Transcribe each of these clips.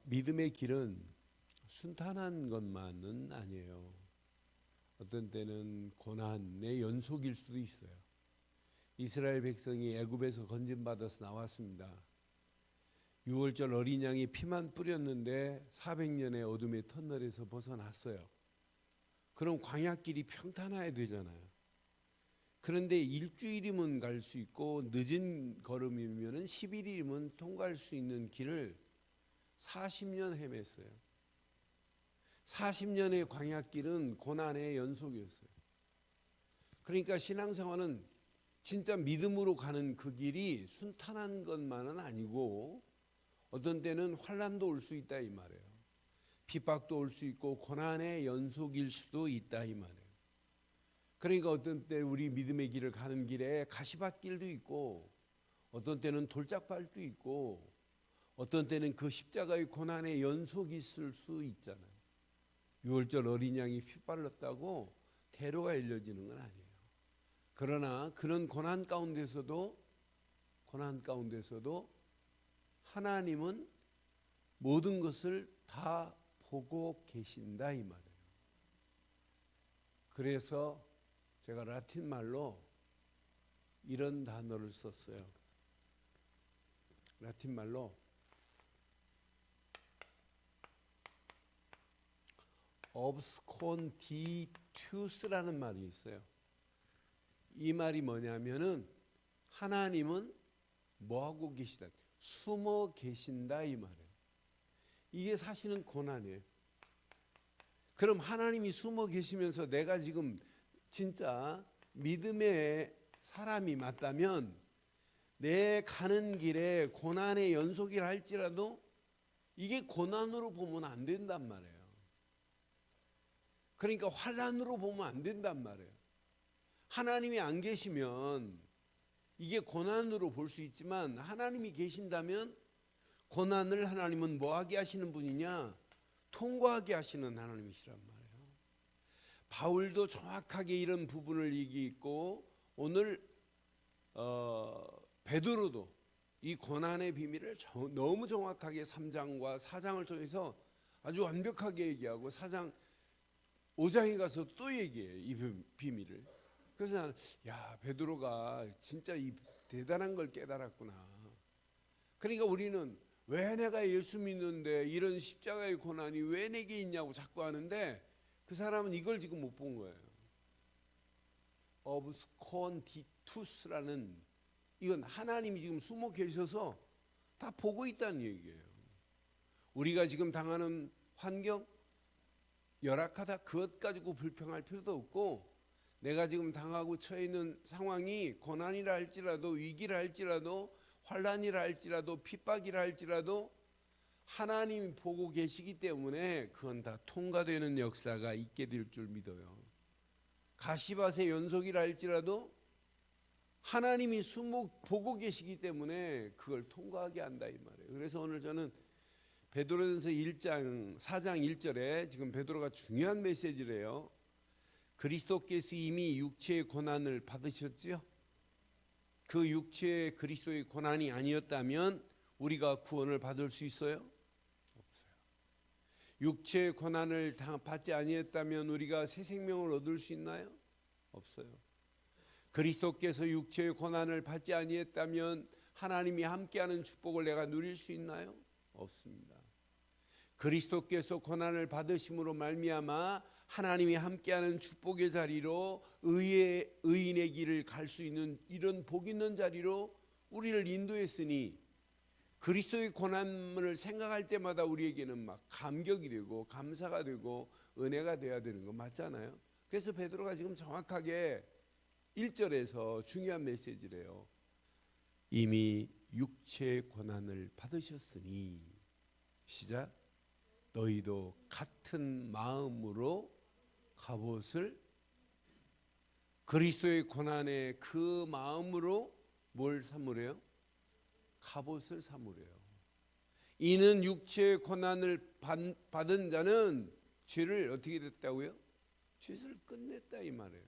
믿음의 길은 순탄한 것만은 아니에요. 어떤 때는 고난의 연속일 수도 있어요. 이스라엘 백성이 애굽에서 건진받아서 나왔습니다. 6월절 어린 양이 피만 뿌렸는데 400년의 어둠의 터널에서 벗어났어요. 그럼 광야길이 평탄해야 되잖아요. 그런데 일주일이면 갈 수 있고 늦은 걸음이면 11일이면 통과할 수 있는 길을 40년 헤맸어요. 40년의 광야길은 고난의 연속이었어요. 그러니까 신앙생활은 진짜 믿음으로 가는 그 길이 순탄한 것만은 아니고 어떤 때는 환난도 올 수 있다 이 말이에요. 핍박도 올 수 있고 고난의 연속일 수도 있다 이 말이에요. 그러니까 어떤 때 우리 믿음의 길을 가는 길에 가시밭길도 있고 어떤 때는 돌짝발도 있고 어떤 때는 그 십자가의 고난의 연속이 있을 수 있잖아요. 6월절 어린 양이 피 발랐다고 대로가 열려지는 건 아니에요. 그러나 그런 고난 가운데서도 하나님은 모든 것을 다 보고 계신다 이 말이에요. 그래서 제가 라틴 말로 이런 단어를 썼어요. 라틴 말로 obsconditus라는 말이 있어요. 이 말이 뭐냐면은 하나님은 뭐하고 계시다? 숨어 계신다 이 말이에요. 이게 사실은 고난이에요. 그럼 하나님이 숨어 계시면서 내가 지금 진짜 믿음의 사람이 맞다면 내 가는 길에 고난의 연속이라 할지라도 이게 고난으로 보면 안 된단 말이에요. 그러니까 환난으로 보면 안 된단 말이에요. 하나님이 안 계시면 이게 고난으로 볼 수 있지만 하나님이 계신다면 고난을 하나님은 뭐하게 하시는 분이냐? 통과하게 하시는 하나님이시란 말이에요. 바울도 정확하게 이런 부분을 얘기했고 오늘 베드로도 이 고난의 비밀을 너무 정확하게 3장과 4장을 통해서 아주 완벽하게 얘기하고 4장 5장에 가서 또 얘기해요. 이 비밀을. 그래서 나는 베드로가 진짜 이 대단한 걸 깨달았구나. 그러니까 우리는 왜 내가 예수 믿는데 이런 십자가의 고난이 왜 내게 있냐고 자꾸 하는데 그 사람은 이걸 지금 못 본 거예요. obsconditus라는 이건 하나님이 지금 숨어 계셔서 다 보고 있다는 얘기예요. 우리가 지금 당하는 환경 열악하다 그것 가지고 불평할 필요도 없고 내가 지금 당하고 처해 있는 상황이 고난이라 할지라도 위기라 할지라도 환난이라 할지라도 핍박이라 할지라도 하나님이 보고 계시기 때문에 그건 다 통과되는 역사가 있게 될 줄 믿어요. 가시밭의 연속이라 할지라도 하나님이 보고 계시기 때문에 그걸 통과하게 한다 이 말이에요. 그래서 오늘 저는 베드로전서 1장 4장 1절에 지금 베드로가 중요한 메시지래요. 그리스도께서 이미 육체의 고난을 받으셨지요. 그 육체의 그리스도의 고난이 아니었다면 우리가 구원을 받을 수 있어요? 없어요. 육체의 고난을 받지 아니했다면 우리가 새 생명을 얻을 수 있나요? 없어요. 그리스도께서 육체의 고난을 받지 아니했다면 하나님이 함께하는 축복을 내가 누릴 수 있나요? 없습니다. 그리스도께서 고난을 받으심으로 말미암아 하나님이 함께하는 축복의 자리로 의인의 길을 갈 수 있는 이런 복 있는 자리로 우리를 인도했으니 그리스도의 고난을 생각할 때마다 우리에게는 막 감격이 되고 감사가 되고 은혜가 돼야 되는 거 맞잖아요. 그래서 베드로가 지금 정확하게 1절에서 중요한 메시지래요. 이미 육체의 고난을 받으셨으니 시작 너희도 같은 마음으로 갑옷을 그리스도의 고난의 그 마음으로 뭘 삼으래요? 갑옷을 삼으래요. 이는 육체의 고난을 받은 자는 죄를 어떻게 됐다고요? 죄를 끝냈다 이 말이에요.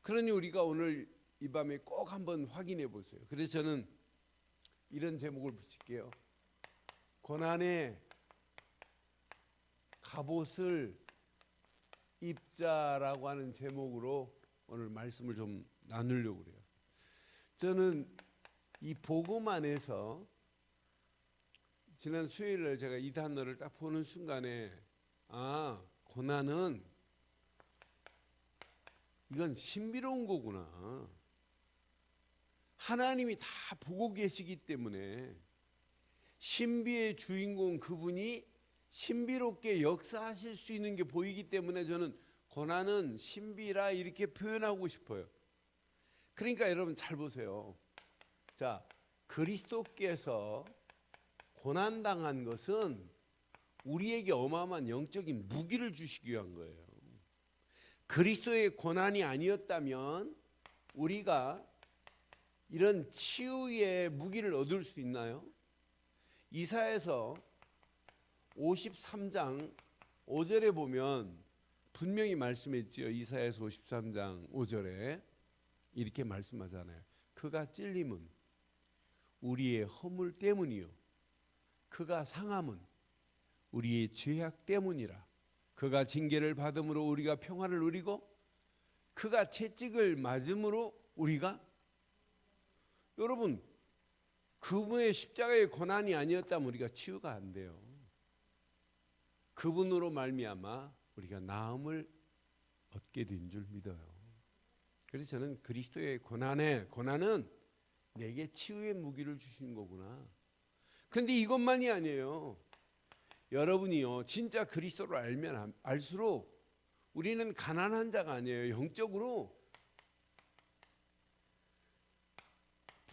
그러니 우리가 오늘 이 밤에 꼭 한번 확인해 보세요. 그래서 저는 이런 제목을 붙일게요. 고난의 갑옷을 입자라고 하는 제목으로 오늘 말씀을 좀 나누려고 그래요. 저는 이 복음 안에서 지난 수요일에 제가 이 단어를 딱 보는 순간에 고난은 이건 신비로운 거구나. 하나님이 다 보고 계시기 때문에 신비의 주인공 그분이 신비롭게 역사하실 수 있는 게 보이기 때문에 저는 고난은 신비라 이렇게 표현하고 싶어요. 그러니까 여러분 잘 보세요. 자, 그리스도께서 고난당한 것은 우리에게 어마어마한 영적인 무기를 주시기 위한 거예요. 그리스도의 고난이 아니었다면 우리가 이런 치유의 무기를 얻을 수 있나요? 이사야서 53장 5절에 보면 분명히 말씀했지요. 이사야서 53장 5절에 이렇게 말씀하잖아요. 그가 찔림은 우리의 허물 때문이요 그가 상함은 우리의 죄악 때문이라. 그가 징계를 받음으로 우리가 평화를 누리고 그가 채찍을 맞음으로 우리가, 여러분 그분의 십자가의 고난이 아니었다면 우리가 치유가 안 돼요. 그분으로 말미암아 우리가 나음을 얻게 된 줄 믿어요. 그래서 저는 그리스도의 고난은 내게 치유의 무기를 주신 거구나. 근데 이것만이 아니에요. 여러분이요 진짜 그리스도를 알면 알수록 우리는 가난한 자가 아니에요. 영적으로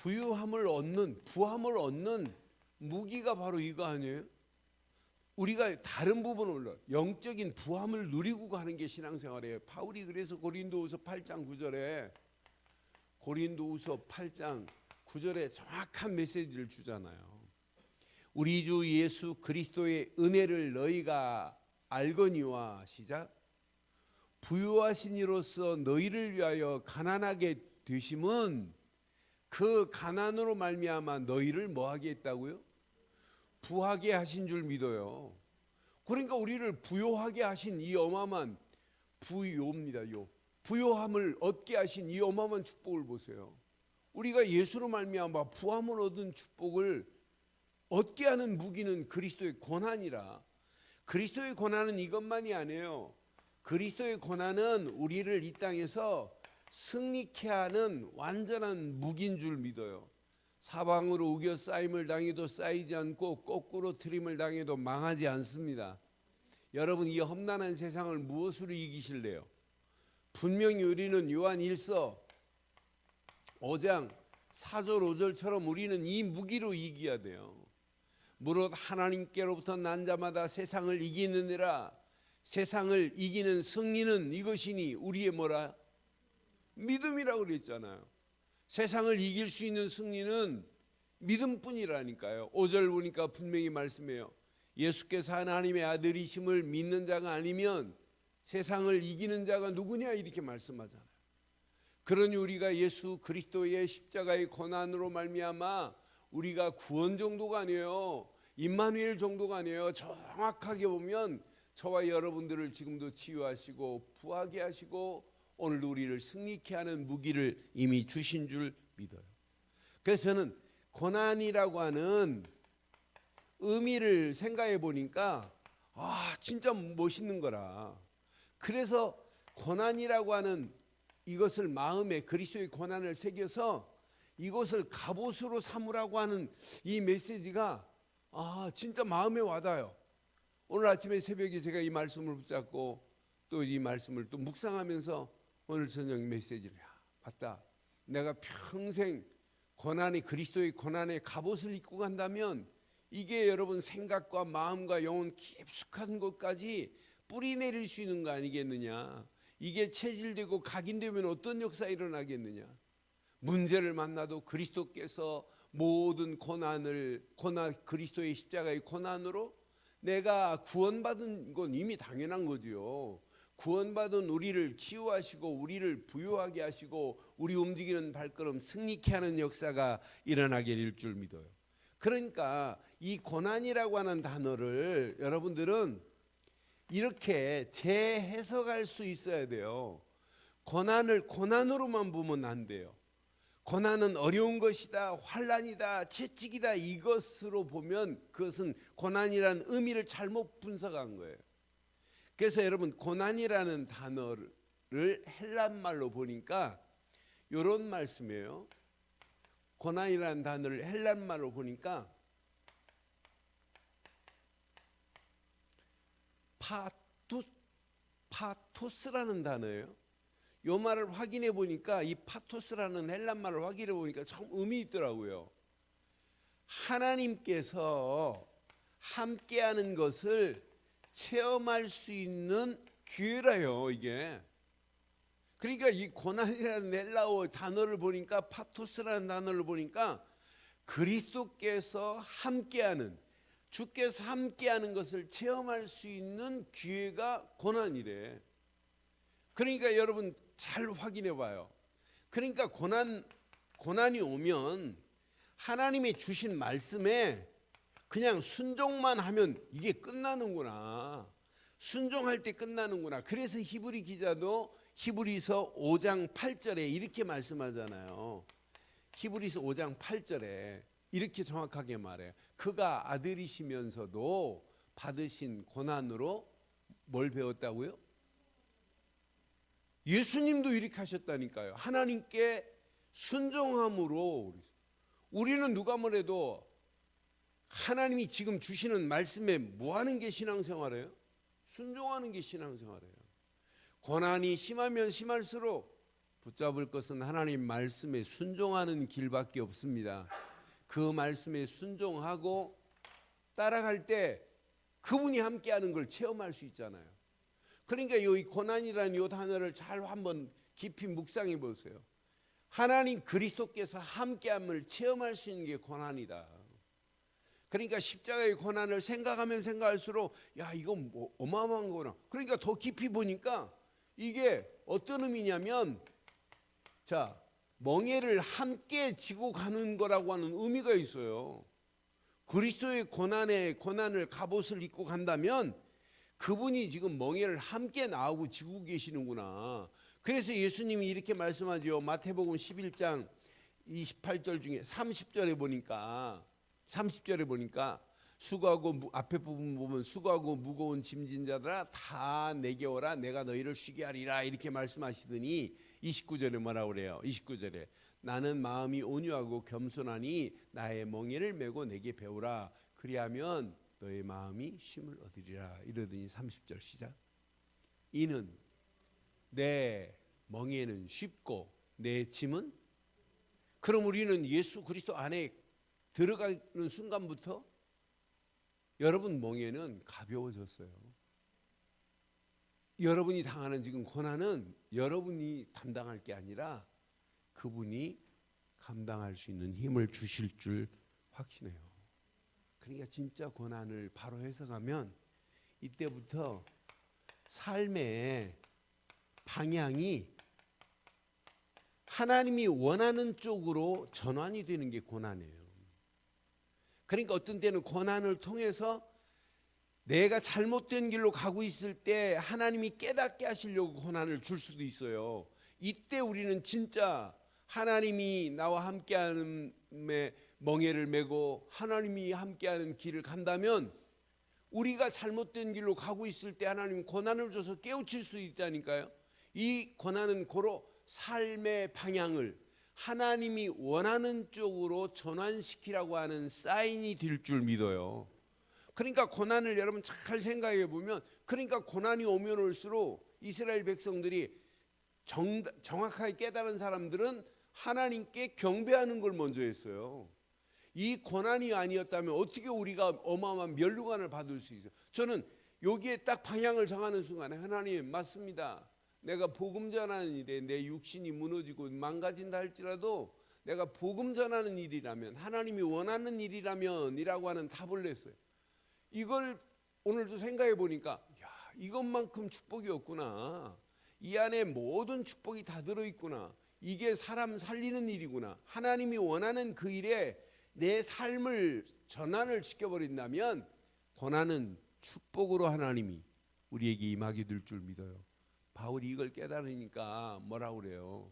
부함을 얻는 무기가 바로 이거 아니에요? 우리가 다른 부분으로 영적인 부함을 누리고 가는 게 신앙생활이에요. 바울이 그래서 고린도후서 8장 9절에 정확한 메시지를 주잖아요. 우리 주 예수 그리스도의 은혜를 너희가 알거니와 시작. 부유하신 이로써 너희를 위하여 가난하게 되심은 그 가난으로 말미암아 너희를 뭐하게 했다고요? 부하게 하신 줄 믿어요. 그러니까 우리를 부요하게 하신 이 어마어마한 부요입니다. 부요함을 얻게 하신 이 어마어마한 축복을 보세요. 우리가 예수로 말미암아 부함을 얻은 축복을 얻게 하는 무기는 그리스도의 고난이라. 그리스도의 고난은 이것만이 아니에요. 그리스도의 고난은 우리를 이 땅에서 승리케 하는 완전한 무기인 줄 믿어요. 사방으로 우겨 쌓임을 당해도 쌓이지 않고 거꾸로 트림을 당해도 망하지 않습니다. 여러분 이 험난한 세상을 무엇으로 이기실래요? 분명히 우리는 요한 1서 5장 4절 5절처럼 우리는 이 무기로 이겨야 돼요. 무릇 하나님께로부터 난 자마다 세상을 이기느니라. 세상을 이기는 승리는 이것이니 우리의 뭐라? 믿음이라고 그랬잖아요. 세상을 이길 수 있는 승리는 믿음뿐이라니까요. 5절 보니까 분명히 말씀해요. 예수께서 하나님의 아들이심을 믿는 자가 아니면 세상을 이기는 자가 누구냐 이렇게 말씀하잖아요. 그러니 우리가 예수 그리스도의 십자가의 고난으로 말미암아 우리가 구원 정도가 아니에요. 임마누엘 정도가 아니에요. 정확하게 보면 저와 여러분들을 지금도 치유하시고 부하게 하시고 오늘도 우리를 승리케 하는 무기를 이미 주신 줄 믿어요. 그래서 저는 고난이라고 하는 의미를 생각해 보니까 진짜 멋있는 거라. 그래서 고난이라고 하는 이것을 마음에 그리스도의 고난을 새겨서 이것을 갑옷으로 삼으라고 하는 이 메시지가 진짜 마음에 와닿아요. 오늘 아침에 새벽에 제가 이 말씀을 붙잡고 또 이 말씀을 또 묵상하면서 오늘 저녁 메시지를 맞다. 내가 평생 그리스도의 고난의 갑옷을 입고 간다면 이게 여러분 생각과 마음과 영혼 깊숙한 곳까지 뿌리 내릴 수 있는 거 아니겠느냐. 이게 체질되고 각인되면 어떤 역사 일어나겠느냐. 문제를 만나도 그리스도께서 모든 그리스도의 십자가의 고난으로 내가 구원받은 건 이미 당연한 거지요. 구원받은 우리를 치유하시고 우리를 부유하게 하시고 우리 움직이는 발걸음 승리케 하는 역사가 일어나게 될 줄 믿어요. 그러니까 이 고난이라고 하는 단어를 여러분들은 이렇게 재해석할 수 있어야 돼요. 고난을 고난으로만 보면 안 돼요. 고난은 어려운 것이다, 환난이다, 채찍이다, 이것으로 보면 그것은 고난이라는 의미를 잘못 분석한 거예요. 그래서 여러분, 고난이라는 단어를 헬란말로 보니까 이런 말씀이에요. 고난이라는 단어를 헬란말로 보니까 파토스라는 단어예요. 이 말을 확인해 보니까, 이 파토스라는 헬란 말을 확인해 보니까 참 의미 있더라고요. 하나님께서 함께하는 것을 체험할 수 있는 기회라요, 이게. 그러니까 이 고난이라는 헬라어 단어를 보니까, 파토스라는 단어를 보니까 그리스도께서 함께하는, 주께서 함께하는 것을 체험할 수 있는 기회가 고난이래. 그러니까 여러분 잘 확인해 봐요. 그러니까 고난이 오면 하나님이 주신 말씀에 그냥 순종만 하면 이게 끝나는구나. 순종할 때 끝나는구나. 그래서 히브리 기자도 히브리서 5장 8절에 이렇게 말씀하잖아요. 히브리서 5장 8절에 이렇게 정확하게 말해요. 그가 아들이시면서도 받으신 고난으로 뭘 배웠다고요? 예수님도 이렇게 하셨다니까요. 하나님께 순종함으로. 우리는 누가 뭐래도 하나님이 지금 주시는 말씀에 뭐 하는 게 신앙생활이에요? 순종하는 게 신앙생활이에요. 고난이 심하면 심할수록 붙잡을 것은 하나님 말씀에 순종하는 길밖에 없습니다. 그 말씀에 순종하고 따라갈 때 그분이 함께하는 걸 체험할 수 있잖아요. 그러니까 이 고난이라는 이 단어를 잘 한번 깊이 묵상해 보세요. 하나님 그리스도께서 함께함을 체험할 수 있는 게 고난이다. 그러니까 십자가의 고난을 생각하면 생각할수록 야, 이건 뭐 어마어마한 거구나. 그러니까 더 깊이 보니까 이게 어떤 의미냐면, 자, 멍에를 함께 지고 가는 거라고 하는 의미가 있어요. 그리스도의 고난을 갑옷을 입고 간다면 그분이 지금 멍에를 함께 나오고 지고 계시는구나. 그래서 예수님이 이렇게 말씀하죠. 마태복음 11장 28절 중에 30절에 보니까 수고하고, 앞에 부분 보면 수고하고 무거운 짐진 자들아 다 내게 오라, 내가 너희를 쉬게 하리라, 이렇게 말씀하시더니 29절에 뭐라고 그래요? 29절에 나는 마음이 온유하고 겸손하니 나의 멍에를 메고 내게 배우라, 그리하면 너의 마음이 쉼을 얻으리라, 이러더니 30절 시작. 이는 내 멍에는 쉽고 내 짐은. 그럼 우리는 예수 그리스도 안에 들어가는 순간부터 여러분 멍에는 가벼워졌어요. 여러분이 당하는 지금 고난은 여러분이 담당할 게 아니라 그분이 감당할 수 있는 힘을 주실 줄 확신해요. 그러니까 진짜 고난을 바로 해석하면 이때부터 삶의 방향이 하나님이 원하는 쪽으로 전환이 되는 게 고난이에요. 그러니까 어떤 때는 고난을 통해서 내가 잘못된 길로 가고 있을 때 하나님이 깨닫게 하시려고 고난을 줄 수도 있어요. 이때 우리는 진짜 하나님이 나와 함께하는 멍에를 메고 하나님이 함께하는 길을 간다면, 우리가 잘못된 길로 가고 있을 때 하나님 고난을 줘서 깨우칠 수 있다니까요. 이 고난은 고로 삶의 방향을 하나님이 원하는 쪽으로 전환시키라고 하는 사인이 될 줄 믿어요. 그러니까 고난을 여러분 잘 생각해 보면, 그러니까 고난이 오면 올수록 이스라엘 백성들이 정확하게 깨달은 사람들은 하나님께 경배하는 걸 먼저 했어요. 이 고난이 아니었다면 어떻게 우리가 어마어마한 멸류관을 받을 수 있어요? 저는 여기에 딱 방향을 정하는 순간에 하나님 맞습니다. 내가 복음 전하는 일에 내 육신이 무너지고 망가진다 할지라도 내가 복음 전하는 일이라면, 하나님이 원하는 일이라면 이라고 하는 답을 냈어요. 이걸 오늘도 생각해 보니까 야, 이것만큼 축복이 없구나. 이 안에 모든 축복이 다 들어있구나. 이게 사람 살리는 일이구나. 하나님이 원하는 그 일에 내 삶을 전환을 시켜버린다면 고난은 축복으로 하나님이 우리에게 임하게 될 줄 믿어요. 바울이 이걸 깨달으니까 뭐라고 그래요?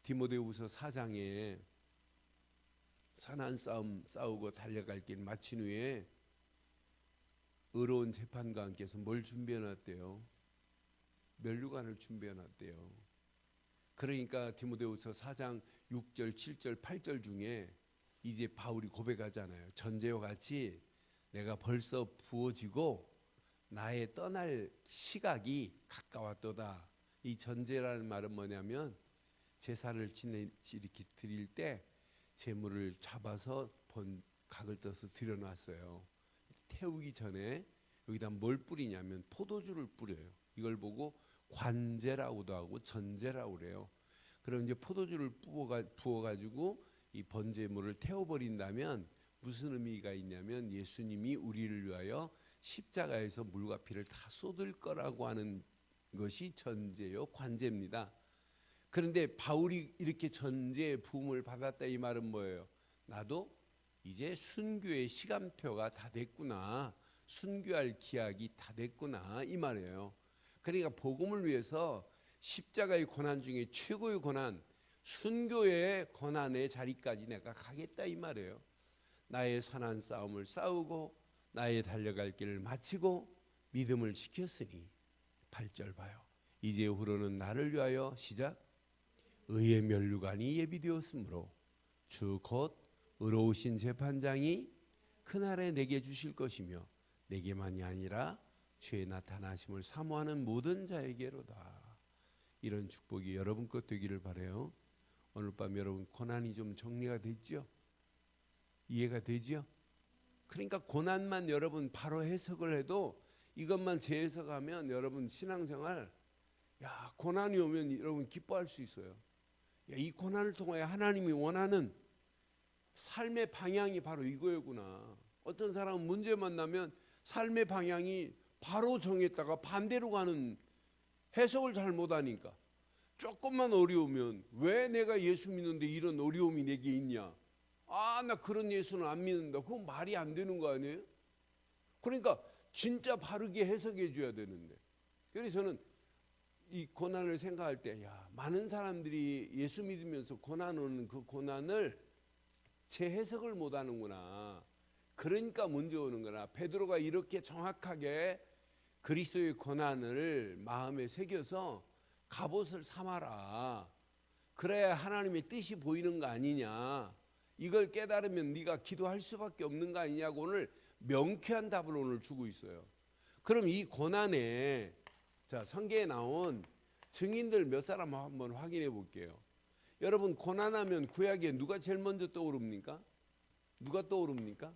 디모데후서 4장에 선한 싸움 싸우고 달려갈 길 마친 후에 의로운 재판과 함께해서 뭘 준비해놨대요? 면류관을 준비해놨대요. 그러니까 디모데후서 4장 6절, 7절, 8절 중에 이제 바울이 고백하잖아요. 전제와 같이 내가 벌써 부어지고 나의 떠날 시각이 가까웠도다. 이 전제라는 말은 뭐냐면 제사를 이렇게 드릴 때 제물을 잡아서 각을 떠서 들여놨어요. 태우기 전에 여기다 뭘 뿌리냐면 포도주를 뿌려요. 이걸 보고 관제라고도 하고 전제라고 그래요. 그럼 이제 포도주를 부어가지고 이 번제물을 태워버린다면 무슨 의미가 있냐면 예수님이 우리를 위하여 십자가에서 물과 피를 다 쏟을 거라고 하는 것이 전제요 관제입니다. 그런데 바울이 이렇게 전제의 부음을 받았다 이 말은 뭐예요? 나도 이제 순교의 시간표가 다 됐구나. 순교할 기약이 다 됐구나 이 말이에요. 그러니까 복음을 위해서 십자가의 고난 중에 최고의 고난, 순교의 고난의 자리까지 내가 가겠다 이 말이에요. 나의 선한 싸움을 싸우고 나의 달려갈 길을 마치고 믿음을 지켰으니 8절 봐요. 이제 후로는 나를 위하여 시작 의의 면류관이 예비되었으므로 주 곧 의로우신 재판장이 그날에 내게 주실 것이며 내게만이 아니라 주의 나타나심을 사모하는 모든 자에게로다. 이런 축복이 여러분 것 되기를 바라요. 오늘 밤 여러분 고난이 좀 정리가 됐죠? 이해가 되죠? 그러니까 고난만 여러분 바로 해석을 해도 이것만 재해석하면 여러분 신앙생활 고난이 오면 여러분 기뻐할 수 있어요. 이 고난을 통해 하나님이 원하는 삶의 방향이 바로 이거구나. 어떤 사람은 문제 만나면 삶의 방향이 바로 정했다가 반대로 가는 해석을 잘못하니까 조금만 어려우면 왜 내가 예수 믿는데 이런 어려움이 내게 있냐. 나 그런 예수는 안 믿는다. 그건 말이 안 되는 거 아니에요? 그러니까 진짜 바르게 해석해 줘야 되는데. 그래서 저는 이 고난을 생각할 때 많은 사람들이 예수 믿으면서 고난 오는 그 고난을 재해석을 못하는구나. 그러니까 문제 오는 거나. 베드로가 이렇게 정확하게 그리스도의 고난을 마음에 새겨서 갑옷을 삼아라. 그래야 하나님의 뜻이 보이는 거 아니냐. 이걸 깨달으면 네가 기도할 수밖에 없는 거 아니냐고 오늘 명쾌한 답을 오늘 주고 있어요. 그럼 이 고난에 성경에 나온 증인들 몇 사람 한번 확인해 볼게요. 여러분 고난하면 구약에 누가 제일 먼저 떠오릅니까? 누가 떠오릅니까?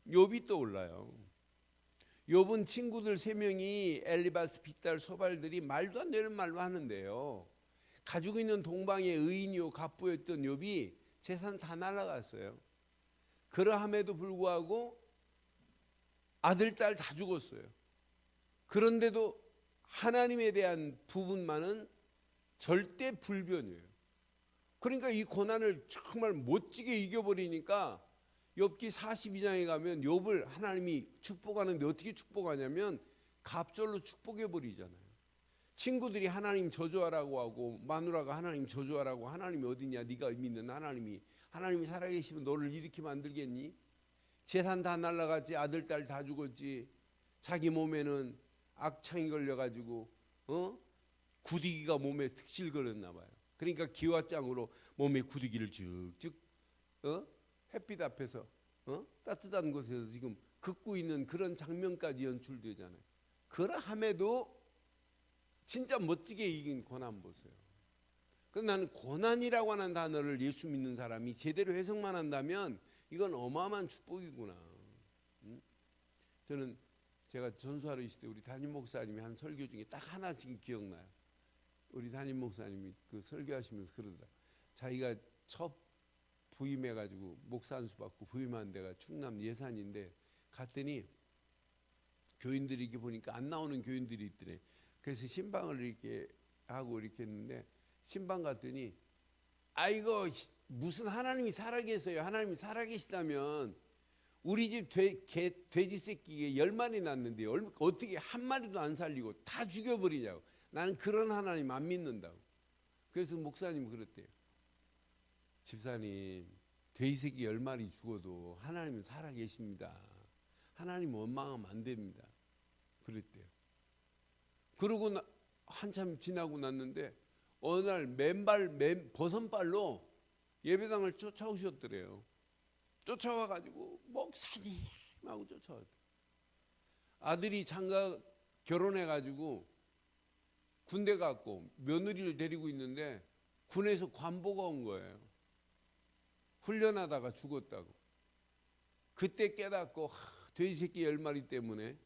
욥이 떠올라요. 욥은 친구들 3명이 엘리바스, 빗달, 소발들이 말도 안 되는 말로 하는데요. 가지고 있는 동방의 의인이요 갑부였던 욥이 재산 다 날아갔어요. 그러함에도 불구하고 아들, 딸 다 죽었어요. 그런데도 하나님에 대한 부분만은 절대 불변이에요. 그러니까 이 고난을 정말 멋지게 이겨버리니까 욥기 42장에 가면 욥을 하나님이 축복하는데 어떻게 축복하냐면 갑절로 축복해버리잖아요. 친구들이 하나님 저주하라고 하고 마누라가 하나님 저주하라고 하나님이 어디냐 네가 믿는 하나님이 살아계시면 너를 이렇게 만들겠니? 재산 다 날라갔지 아들 딸 다 죽었지 자기 몸에는 악창이 걸려가지고 구디기가 몸에 득실 걸렸나 봐요. 그러니까 기와장으로 몸에 구디기를 쭉쭉 햇빛 앞에서 따뜻한 곳에서 지금 긋고 있는 그런 장면까지 연출되잖아요. 그러함에도 진짜 멋지게 이긴 고난 보세요. 그래서 나는 고난이라고 하는 단어를 예수 믿는 사람이 제대로 해석만 한다면 이건 어마어마한 축복이구나. 저는 제가 전수하러 있을 때 우리 담임 목사님이 한 설교 중에 딱 하나 지금 기억나요. 우리 담임 목사님이 그 설교하시면서 그러더라. 자기가 첫 부임해가지고 목사 안수 받고 부임한 데가 충남 예산인데 갔더니 교인들이 이렇게 보니까 안 나오는 교인들이 있더래. 그래서 신방을 이렇게 하고 이렇게 했는데 신방 갔더니 아이고 무슨 하나님이 살아계세요? 하나님이 살아계시다면 우리 집 돼지 새끼에 10마리 낳는데 어떻게 한 마리도 안 살리고 다 죽여버리냐고. 나는 그런 하나님 안 믿는다고. 그래서 목사님이 그랬대요. 집사님, 돼지 새끼 10마리 죽어도 하나님은 살아계십니다. 하나님 원망하면 안 됩니다. 그랬대요. 그러고 한참 지나고 났는데 어느 날 버선발로 예배당을 쫓아오셨더래요. 쫓아와가지고 목사님 하고 쫓아왔대요. 아들이 장가 결혼해가지고 군대 갔고 며느리를 데리고 있는데 군에서 관보가 온 거예요. 훈련하다가 죽었다고. 그때 깨닫고 돼지 새끼 10마리 때문에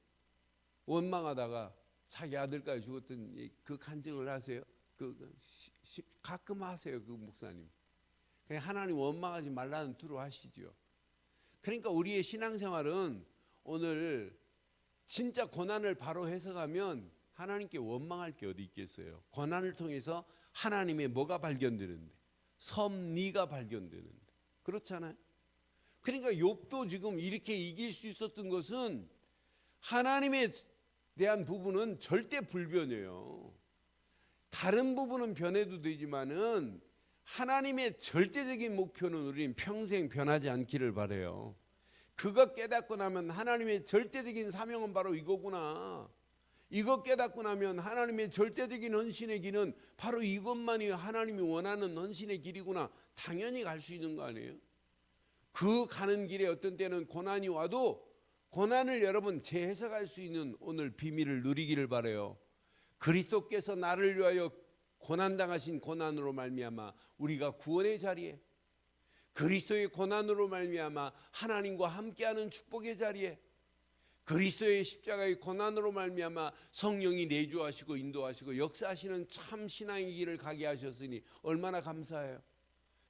원망하다가 자기 아들까지 죽었던 그 간증을 하세요. 가끔 하세요. 그 목사님. 그냥 하나님 원망하지 말라는 투로 하시죠. 그러니까 우리의 신앙생활은 오늘 진짜 고난을 바로 해석하면 하나님께 원망할 게 어디 있겠어요. 고난을 통해서 하나님의 뭐가 발견되는데, 섭리가 발견되는데. 그렇잖아요. 그러니까 욥도 지금 이렇게 이길 수 있었던 것은 하나님에 대한 부분은 절대 불변이에요. 다른 부분은 변해도 되지만은 하나님의 절대적인 목표는 우리는 평생 변하지 않기를 바라요. 그거 깨닫고 나면 하나님의 절대적인 사명은 바로 이거구나. 이거 깨닫고 나면 하나님의 절대적인 헌신의 길은 바로 이것만이 하나님이 원하는 헌신의 길이구나. 당연히 갈 수 있는 거 아니에요? 그 가는 길에 어떤 때는 고난이 와도 고난을 여러분 재해석할 수 있는 오늘 비밀을 누리기를 바라요. 그리스도께서 나를 위하여 고난당하신 고난으로 말미암아 우리가 구원의 자리에, 그리스도의 고난으로 말미암아 하나님과 함께하는 축복의 자리에, 그리스도의 십자가의 고난으로 말미암아 성령이 내주하시고 인도하시고 역사하시는 참 신앙의 길을 가게 하셨으니 얼마나 감사해요.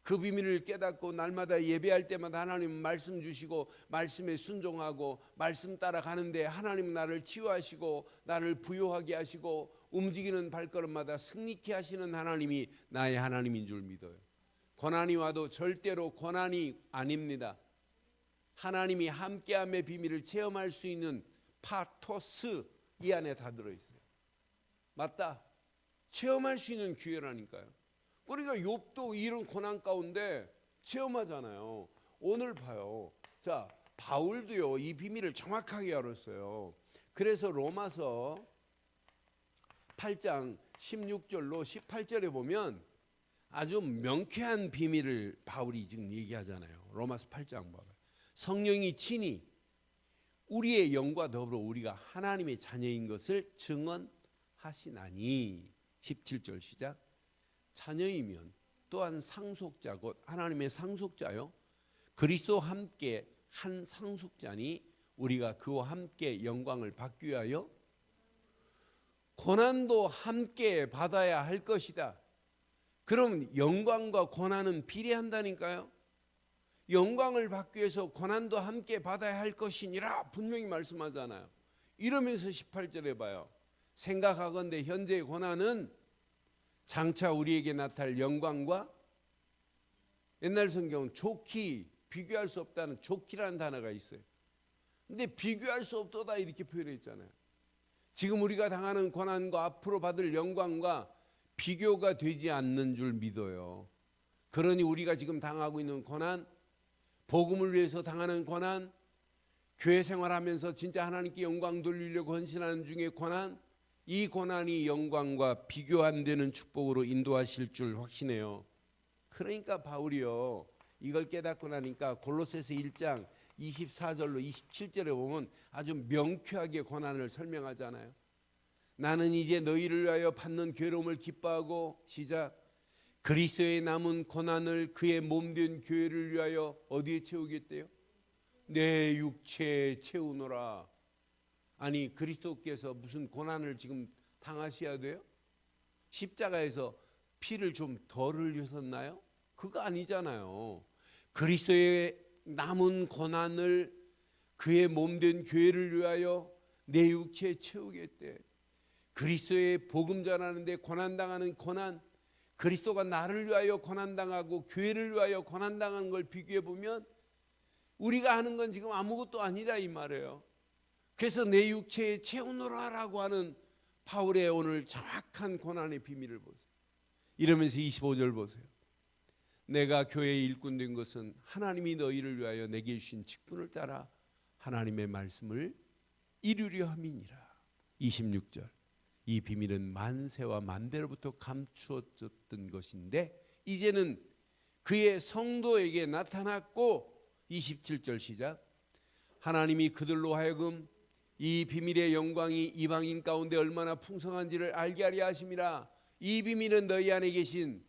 그 비밀을 깨닫고 날마다 예배할 때마다 하나님은 말씀 주시고 말씀에 순종하고 말씀 따라 가는데 하나님은 나를 치유하시고 나를 부요하게 하시고 움직이는 발걸음마다 승리케 하시는 하나님이 나의 하나님인 줄 믿어요. 고난이 와도 절대로 고난이 아닙니다. 하나님이 함께함의 비밀을 체험할 수 있는 파토스 이 안에 다 들어있어요. 맞다. 체험할 수 있는 기회라니까요. 그러니까 욥도 이런 고난 가운데 체험하잖아요. 오늘 봐요. 자, 바울도요 이 비밀을 정확하게 알았어요. 그래서 로마서 8장 16절로 18절에 보면 아주 명쾌한 비밀을 바울이 지금 얘기하잖아요. 로마서 8장 봐봐요. 성령이 친히 우리의 영과 더불어 우리가 하나님의 자녀인 것을 증언하시나니. 17절 시작. 자녀이면 또한 상속자 곧 하나님의 상속자요 그리스도와 함께 한 상속자니 우리가 그와 함께 영광을 받기 위하여 고난도 함께 받아야 할 것이다. 그럼 영광과 고난은 비례한다니까요. 영광을 받기 위해서 고난도 함께 받아야 할 것이니라 분명히 말씀하잖아요. 이러면서 18절에 봐요. 생각하건대 현재의 고난은 장차 우리에게 나타날 영광과, 옛날 성경은 좋기, 비교할 수 없다는 좋기라는 단어가 있어요. 근데 비교할 수 없도다 이렇게 표현했잖아요. 지금 우리가 당하는 고난과 앞으로 받을 영광과 비교가 되지 않는 줄 믿어요. 그러니 우리가 지금 당하고 있는 고난, 복음을 위해서 당하는 고난, 교회 생활하면서 진짜 하나님께 영광 돌리려고 헌신하는 중에 고난, 이 고난이 영광과 비교 안 되는 축복으로 인도하실 줄 확신해요. 그러니까 바울이요 이걸 깨닫고 나니까 골로새서 1장 24절로 27절에 보면 아주 명쾌하게 고난을 설명하잖아요. 나는 이제 너희를 위하여 받는 괴로움을 기뻐하고, 시작, 그리스도의 남은 고난을 그의 몸된 교회를 위하여 어디에 채우겠대요? 내 육체에 채우노라. 아니 그리스도께서 무슨 고난을 지금 당하셔야 돼요? 십자가에서 피를 좀 덜 흘리셨나요? 그거 아니잖아요. 그리스도의 남은 고난을 그의 몸된 교회를 위하여 내 육체에 채우겠대. 그리스도의 복음 전하는데 고난당하는 고난, 그리스도가 나를 위하여 고난당하고 교회를 위하여 고난당한 걸 비교해 보면 우리가 하는 건 지금 아무것도 아니다 이 말이에요. 그래서 내 육체에 채우노라 라고 하는 바울의 오늘 정확한 고난의 비밀을 보세요. 이러면서 25절 보세요. 내가 교회의 일꾼 된 것은 하나님이 너희를 위하여 내게 주신 직분을 따라 하나님의 말씀을 이루려 함이니라. 26절. 이 비밀은 만세와 만대로부터 감추어졌던 것인데 이제는 그의 성도에게 나타났고 27절 시작. 하나님이 그들로 하여금 이 비밀의 영광이 이방인 가운데 얼마나 풍성한지를 알게 하려 하심이라. 이 비밀은 너희 안에 계신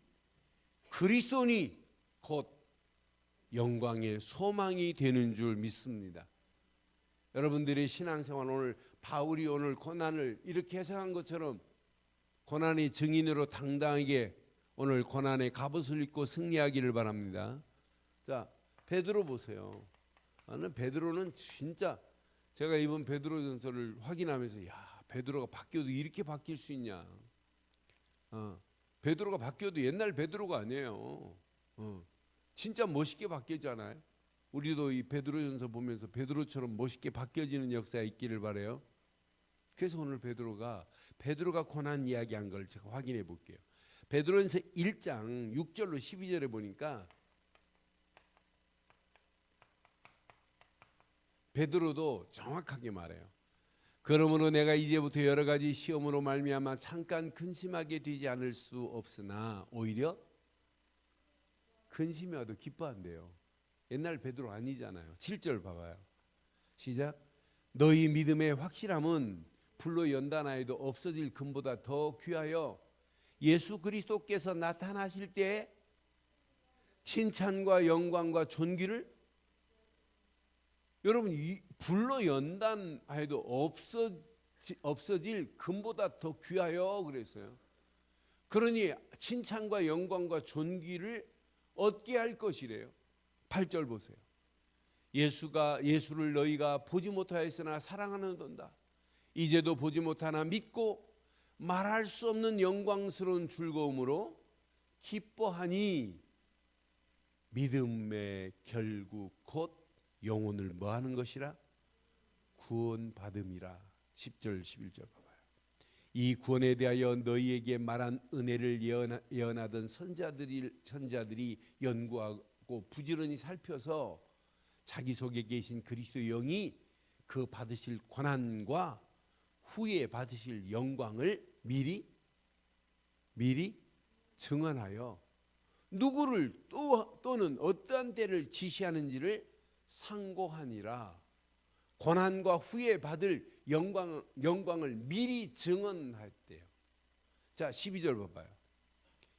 그리스도니 곧 영광의 소망이 되는 줄 믿습니다. 여러분들의 신앙생활 오늘 바울이 오늘 고난을 이렇게 해석한 것처럼 고난의 증인으로 당당하게 오늘 고난의 갑옷을 입고 승리하기를 바랍니다. 자, 베드로 보세요. 나는 베드로는 진짜 제가 이번 베드로전서를 확인하면서 야, 베드로가 바뀌어도 이렇게 바뀔 수 있냐. 베드로가 바뀌어도 옛날 베드로가 아니에요. 진짜 멋있게 바뀌었잖아요. 우리도 이 베드로전서 보면서 베드로처럼 멋있게 바뀌어지는 역사가 있기를 바라요. 그래서 오늘 베드로가 고난 이야기한 걸 제가 확인해 볼게요. 베드로전서 1장 6절로 12절에 보니까 베드로도 정확하게 말해요. 그러므로 내가 이제부터 여러 가지 시험으로 말미암아 잠깐 근심하게 되지 않을 수 없으나 오히려 근심이 와도 기뻐한대요. 옛날 베드로 아니잖아요. 7절 봐봐요. 시작. 너희 믿음의 확실함은 불로 연단하여도 없어질 금보다 더 귀하여 예수 그리스도께서 나타나실 때 칭찬과 영광과 존귀를 여러분 이 불로 연단하여도 없어질 금보다 더 귀하여 그랬어요. 그러니 칭찬과 영광과 존귀를 얻게 할 것이래요. 8절 보세요. 예수를 너희가 보지 못하였으나 사랑하는도다. 이제도 보지 못하나 믿고 말할 수 없는 영광스러운 즐거움으로 기뻐하니 믿음의 결국 곧 영혼을 뭐하는 것이라? 구원받음이라. 10절 11절 봐봐요. 이 구원에 대하여 너희에게 말한 은혜를 예언하던 선자들이 연구하고 부지런히 살펴서 자기 속에 계신 그리스도의 영이 그 받으실 고난과 후에 받으실 영광을 미리 증언하여 누구를 또는 어떠한 때를 지시하는지를 상고하니라. 고난과 후에 받을 영광을 미리 증언했대요. 자, 12절 봐봐요.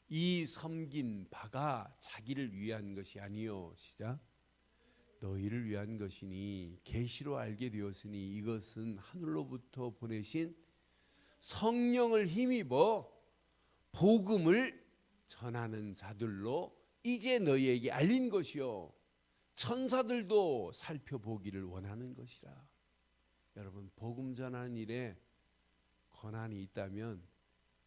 이 섬긴 바가 자기를 위한 것이 아니요. 시작. 너희를 위한 것이니 계시로 알게 되었으니 이것은 하늘로부터 보내신 성령을 힘입어 복음을 전하는 자들로 이제 너희에게 알린 것이요 천사들도 살펴보기를 원하는 것이라. 여러분 복음 전하는 일에 고난이 있다면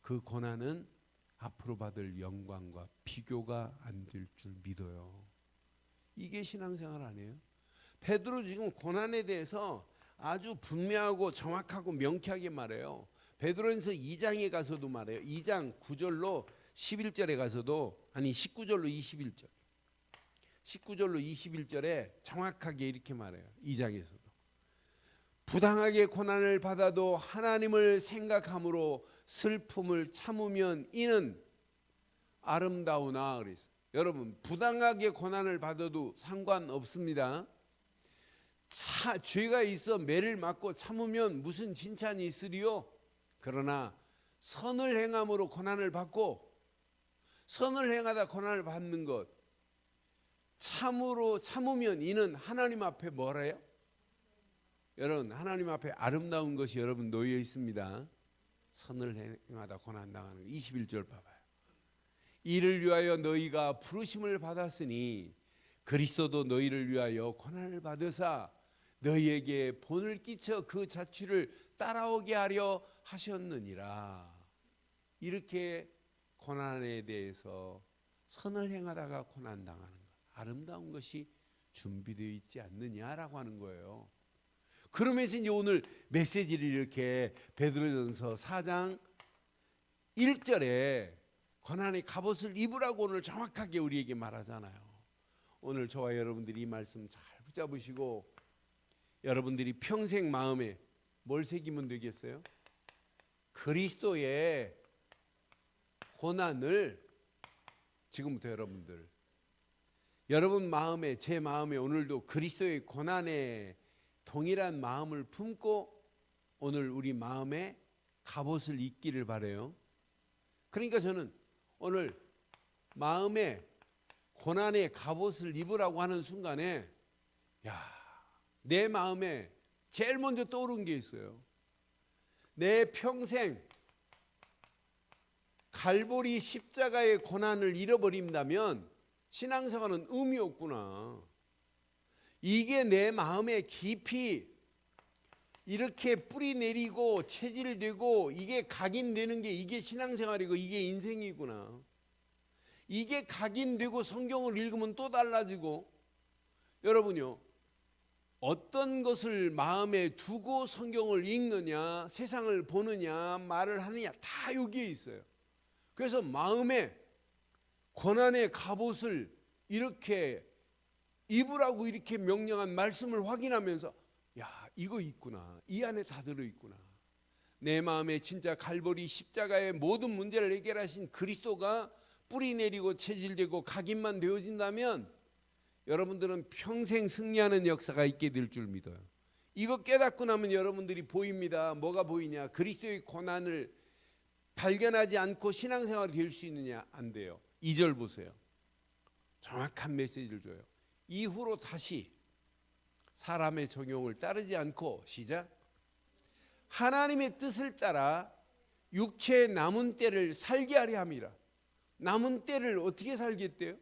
그 고난은 앞으로 받을 영광과 비교가 안 될 줄 믿어요. 이게 신앙생활 아니에요? 베드로 지금 고난에 대해서 아주 분명하고 정확하고 명쾌하게 말해요. 베드로전서 2장에 가서도 말해요. 2장 9절로 11절에 가서도 19절로 21절 19절로 21절에 정확하게 이렇게 말해요. 2장에서도 부당하게 고난을 받아도 하나님을 생각함으로 슬픔을 참으면 이는 아름다우나 그랬어요. 여러분 부당하게 고난을 받아도 상관없습니다. 죄가 있어 매를 맞고 참으면 무슨 칭찬이 있으리요? 그러나 선을 행함으로 고난을 받고 선을 행하다 고난을 받는 것 참으면 이는 하나님 앞에 뭐래요? 여러분 하나님 앞에 아름다운 것이 여러분 놓여 있습니다. 선을 행하다 고난당하는 거. 21절 봐봐요. 이를 위하여 너희가 부르심을 받았으니 그리스도도 너희를 위하여 고난을 받으사 너희에게 본을 끼쳐 그 자취를 따라오게 하려 하셨느니라. 이렇게 고난에 대해서 선을 행하다가 고난 당하는 것, 아름다운 것이 준비되어 있지 않느냐라고 하는 거예요. 그러면서 이제 오늘 메시지를 이렇게 베드로전서 4장 1절에 고난의 갑옷을 입으라고 오늘 정확하게 우리에게 말하잖아요. 오늘 저와 여러분들이 이 말씀 잘 붙잡으시고 여러분들이 평생 마음에 뭘 새기면 되겠어요? 그리스도의 고난을 지금부터 여러분 마음에, 제 마음에 오늘도 그리스도의 고난에 동일한 마음을 품고 오늘 우리 마음에 갑옷을 입기를 바라요. 그러니까 저는 오늘 마음에 고난의 갑옷을 입으라고 하는 순간에 내 마음에 제일 먼저 떠오른 게 있어요. 내 평생 갈보리 십자가의 고난을 잃어버린다면 신앙생활은 의미 없구나. 이게 내 마음에 깊이 이렇게 뿌리 내리고 체질되고 이게 각인되는 게 이게 신앙생활이고 이게 인생이구나. 이게 각인되고 성경을 읽으면 또 달라지고, 여러분요, 어떤 것을 마음에 두고 성경을 읽느냐, 세상을 보느냐, 말을 하느냐, 다 여기에 있어요. 그래서 마음에 고난의 갑옷을 이렇게 입으라고 이렇게 명령한 말씀을 확인하면서 이거 있구나, 이 안에 다 들어있구나. 내 마음에 진짜 갈보리 십자가의 모든 문제를 해결하신 그리스도가 뿌리 내리고 체질되고 각인만 되어진다면 여러분들은 평생 승리하는 역사가 있게 될 줄 믿어요. 이거 깨닫고 나면 여러분들이 보입니다. 뭐가 보이냐? 그리스도의 고난을 발견하지 않고 신앙생활이 될 수 있느냐? 안 돼요. 2절 보세요. 정확한 메시지를 줘요. 이후로 다시 사람의 정욕을 따르지 않고, 시작, 하나님의 뜻을 따라 육체의 남은 때를 살게 하려 함이라. 남은 때를 어떻게 살겠대요?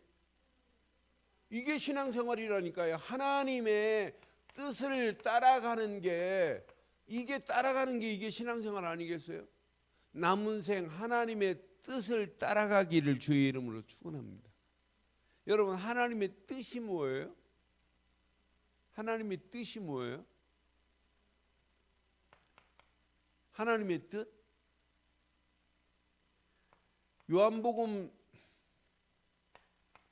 이게 신앙생활이라니까요. 하나님의 뜻을 따라가는 게 이게 신앙생활 아니겠어요? 남은 생 하나님의 뜻을 따라가기를 주의 이름으로 축원합니다. 여러분, 하나님의 뜻이 뭐예요? 하나님의 뜻이 뭐예요? 하나님의 뜻? 요한복음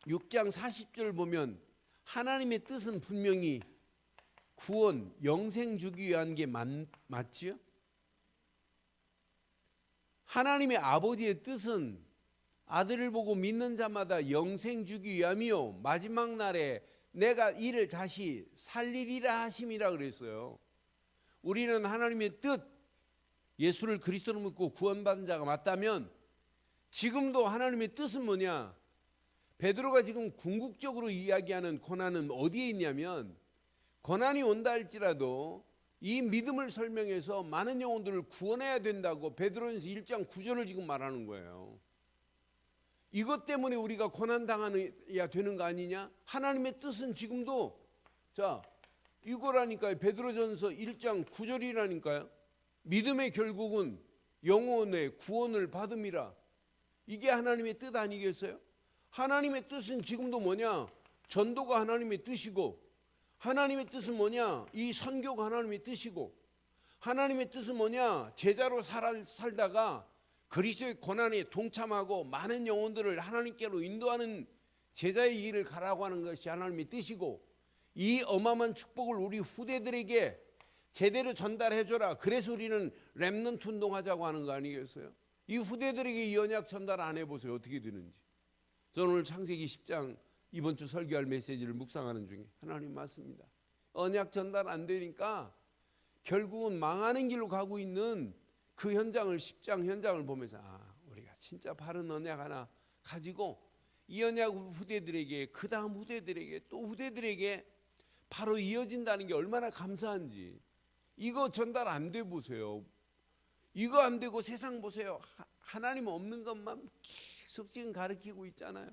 6장 40절 보면 하나님의 뜻은 분명히 구원, 영생 주기 위한 게 맞지요? 하나님의 아버지의 뜻은 아들을 보고 믿는 자마다 영생 주기 위함이요 마지막 날에 내가 이를 다시 살리리라 하심이라 그랬어요. 우리는 하나님의 뜻, 예수를 그리스도로 믿고 구원받은 자가 맞다면 지금도 하나님의 뜻은 뭐냐? 베드로가 지금 궁극적으로 이야기하는 고난은 어디에 있냐면, 고난이 온다 할지라도 이 믿음을 설명해서 많은 영혼들을 구원해야 된다고 베드로전서 1장 9절을 지금 말하는 거예요. 이것 때문에 우리가 고난 당해야 되는 거 아니냐? 하나님의 뜻은 지금도 이거라니까요. 베드로전서 1장 9절이라니까요. 믿음의 결국은 영혼의 구원을 받음이라. 이게 하나님의 뜻 아니겠어요? 하나님의 뜻은 지금도 뭐냐? 전도가 하나님의 뜻이고, 하나님의 뜻은 뭐냐? 이 선교가 하나님의 뜻이고, 하나님의 뜻은 뭐냐? 제자로 살다가 그리스도의 고난에 동참하고 많은 영혼들을 하나님께로 인도하는 제자의 길을 가라고 하는 것이 하나님의 뜻이고, 이 어마어마한 축복을 우리 후대들에게 제대로 전달해줘라. 그래서 우리는 렘넌트 운동하자고 하는 거 아니겠어요? 이 후대들에게 이 언약 전달 안 해보세요. 어떻게 되는지. 저는 오늘 창세기 10장 이번 주 설교할 메시지를 묵상하는 중에 하나님 맞습니다. 언약 전달 안 되니까 결국은 망하는 길로 가고 있는 그 현장을, 10장 현장을 보면서 우리가 진짜 바른 언약 하나 가지고 이 언약 후대들에게, 그 다음 후대들에게, 또 후대들에게 바로 이어진다는 게 얼마나 감사한지. 이거 전달 안 돼 보세요. 이거 안 되고 세상 보세요. 하나님 없는 것만 계속 지금 가르치고 있잖아요.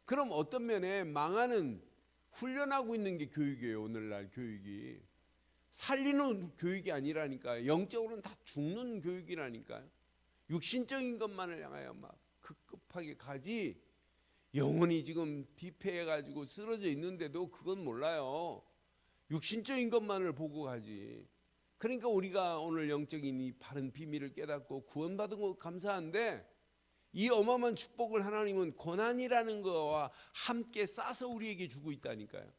그럼 어떤 면에 망하는, 훈련하고 있는 게 교육이에요. 오늘날 교육이 살리는 교육이 아니라니까요. 영적으로는 다 죽는 교육이라니까요. 육신적인 것만을 향하여 막 급급하게 가지 영혼이 지금 비폐해가지고 쓰러져 있는데도 그건 몰라요. 육신적인 것만을 보고 가지. 그러니까 우리가 오늘 영적인 이 바른 비밀을 깨닫고 구원받은 거 감사한데 이 어마어마한 축복을 하나님은 고난이라는 거와 함께 싸서 우리에게 주고 있다니까요.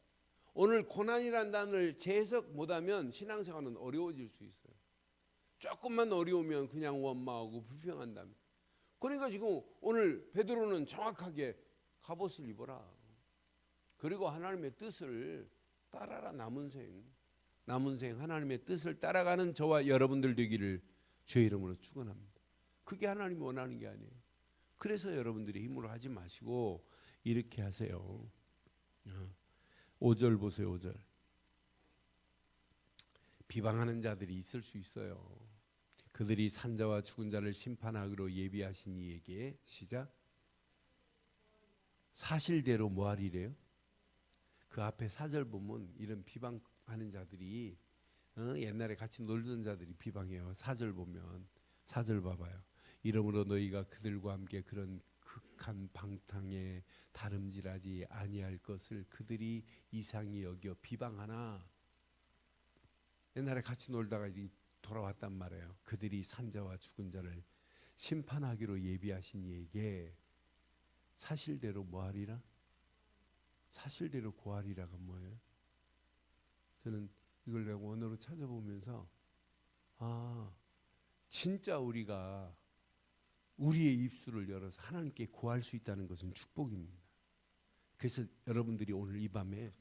오늘 고난이라는 단어를 재해석 못하면 신앙생활은 어려워질 수 있어요. 조금만 어려우면 그냥 원망하고 불평한다면. 그러니까 지금 오늘 베드로는 정확하게 갑옷을 입어라. 그리고 하나님의 뜻을 따라라. 남은 생 하나님의 뜻을 따라가는 저와 여러분들 되기를 주의 이름으로 축원합니다. 그게 하나님이 원하는 게 아니에요. 그래서 여러분들이 힘으로 하지 마시고 이렇게 하세요. 5절 보세요. 5절. 비방하는 자들이 있을 수 있어요. 그들이 산자와 죽은 자를 심판하기로 예비하신 이에게 시작. 사실대로 뭐하리래요? 그 앞에 4절 보면 이런 비방하는 자들이 옛날에 같이 놀던 자들이 비방해요. 4절 보면 4절 봐봐요. 이러므로 너희가 그들과 함께 그런 극한 방탕에 다름질하지 아니할 것을 그들이 이상히 여겨 비방하나. 옛날에 같이 놀다가 돌아왔단 말이에요. 그들이 산자와 죽은 자를 심판하기로 예비하신 이에게 사실대로 뭐하리라? 사실대로 고하리라가 뭐예요? 저는 이걸 내가 원어로 찾아보면서 진짜 우리가 우리의 입술을 열어서 하나님께 고할 수 있다는 것은 축복입니다. 그래서 여러분들이 오늘 이 밤에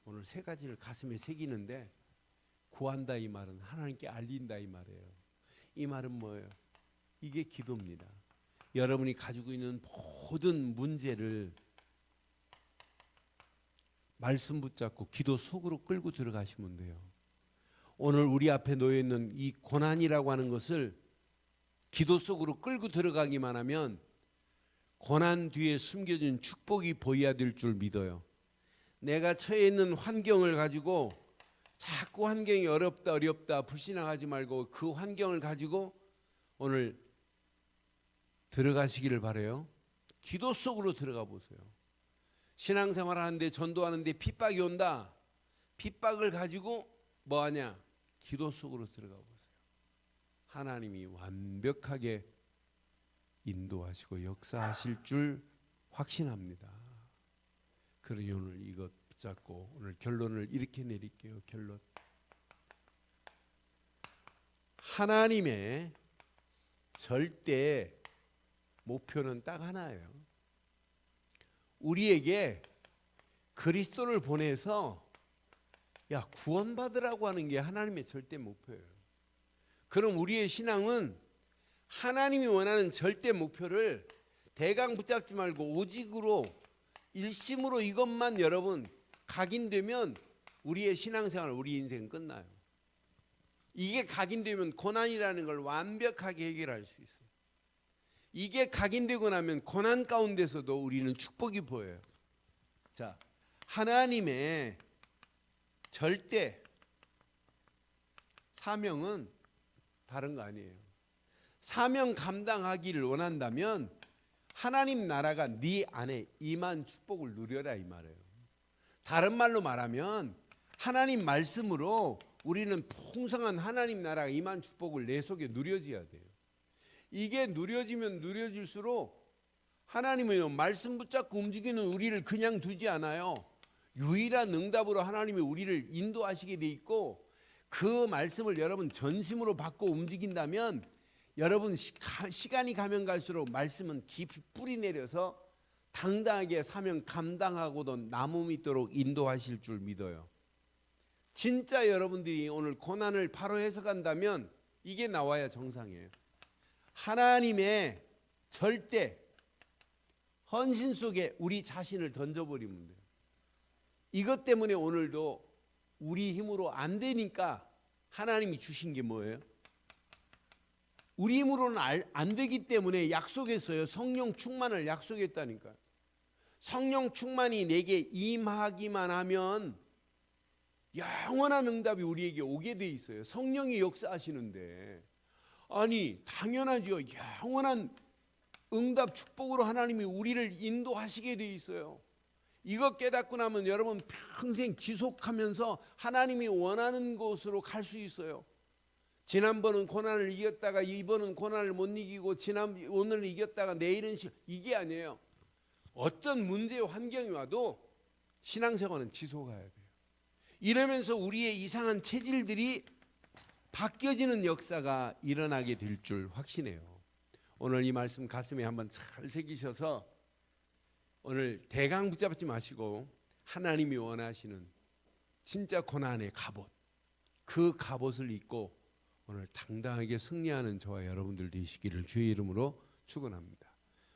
오늘 세 가지를 가슴에 새기는데 고한다 이 말은 하나님께 알린다 이 말이에요. 이 말은 뭐예요? 이게 기도입니다. 여러분이 가지고 있는 모든 문제를 말씀 붙잡고 기도 속으로 끌고 들어가시면 돼요. 오늘 우리 앞에 놓여 있는 이 고난이라고 하는 것을 기도 속으로 끌고 들어가기만 하면 고난 뒤에 숨겨진 축복이 보여야 될 줄 믿어요. 내가 처해 있는 환경을 가지고 자꾸 환경이 어렵다 불신앙하지 말고 그 환경을 가지고 오늘 들어가시기를 바라요. 기도 속으로 들어가 보세요. 신앙생활 하는데 전도하는데 핍박이 온다. 핍박을 가지고 뭐하냐? 기도 속으로 들어가 보세요. 하나님이 완벽하게 인도하시고 역사하실 줄 확신합니다. 그러니 오늘 이것 붙잡고 오늘 결론을 이렇게 내릴게요. 결론. 하나님의 절대 목표는 딱 하나예요. 우리에게 그리스도를 보내서 구원받으라고 하는 게 하나님의 절대 목표예요. 그럼 우리의 신앙은 하나님이 원하는 절대 목표를 대강 붙잡지 말고 오직으로 일심으로 이것만 여러분 각인되면 우리의 신앙생활, 우리 인생 끝나요. 이게 각인되면 고난이라는 걸 완벽하게 해결할 수 있어요. 이게 각인되고 나면 고난 가운데서도 우리는 축복이 보여요. 자, 하나님의 절대 사명은 다른 거 아니에요. 사명 감당하기를 원한다면 하나님 나라가 네 안에 임한 축복을 누려라 이 말이에요. 다른 말로 말하면 하나님 말씀으로 우리는 풍성한 하나님 나라가 임한 축복을 내 속에 누려져야 돼요. 이게 누려지면 누려질수록 하나님은 말씀 붙잡고 움직이는 우리를 그냥 두지 않아요. 유일한 응답으로 하나님이 우리를 인도하시게 돼 있고 그 말씀을 여러분 전심으로 받고 움직인다면 여러분 시간이 가면 갈수록 말씀은 깊이 뿌리 내려서 당당하게 사명 감당하고도 나무 밑도록 인도하실 줄 믿어요. 진짜 여러분들이 오늘 고난을 바로 해석한다면 이게 나와야 정상이에요. 하나님의 절대 헌신 속에 우리 자신을 던져버리면 돼요. 이것 때문에 오늘도 우리 힘으로 안 되니까 하나님이 주신 게 뭐예요? 우리 힘으로는 안 되기 때문에 약속했어요. 성령 충만을 약속했다니까요. 성령 충만이 내게 임하기만 하면 영원한 응답이 우리에게 오게 돼 있어요. 성령이 역사하시는데 아니 당연하죠. 영원한 응답 축복으로 하나님이 우리를 인도하시게 돼 있어요. 이거 깨닫고 나면 여러분 평생 지속하면서 하나님이 원하는 곳으로 갈 수 있어요. 지난번은 고난을 이겼다가 이번은 고난을 못 이기고 오늘은 이겼다가 내일은 이게 아니에요. 어떤 문제 환경이 와도 신앙생활은 지속해야 돼요. 이러면서 우리의 이상한 체질들이 바뀌어지는 역사가 일어나게 될 줄 확신해요. 오늘 이 말씀 가슴에 한번 잘 새기셔서 오늘 대강 붙잡지 마시고 하나님이 원하시는 진짜 고난의 갑옷, 그 갑옷을 입고 오늘 당당하게 승리하는 저와 여러분들 되시기를 주의 이름으로 축원합니다.